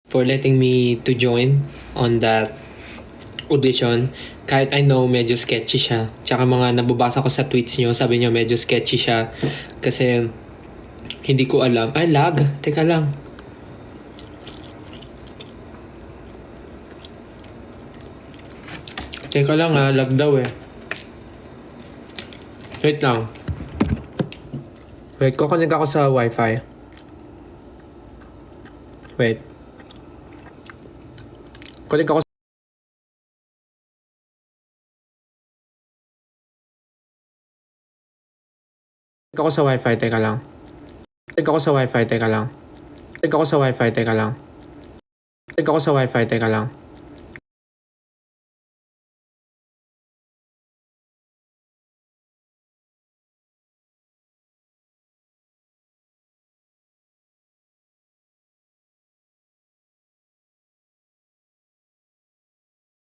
for letting me to join on that audition. Kahit I know medyo sketchy siya. Tsaka mga nababasa ko sa tweets nyo, sabi nyo medyo sketchy siya. Kasi hindi ko alam. Ay, lag. Teka lang. Teka lang ha, lag daw eh. Wait lang. Wait, kukunig ako sa wifi. Wait. Kunig ako sa wifi, teka lang. Kunig ako sa wifi, teka lang. Kunig ako sa wifi, teka lang. Kunig ako sa wifi, teka lang.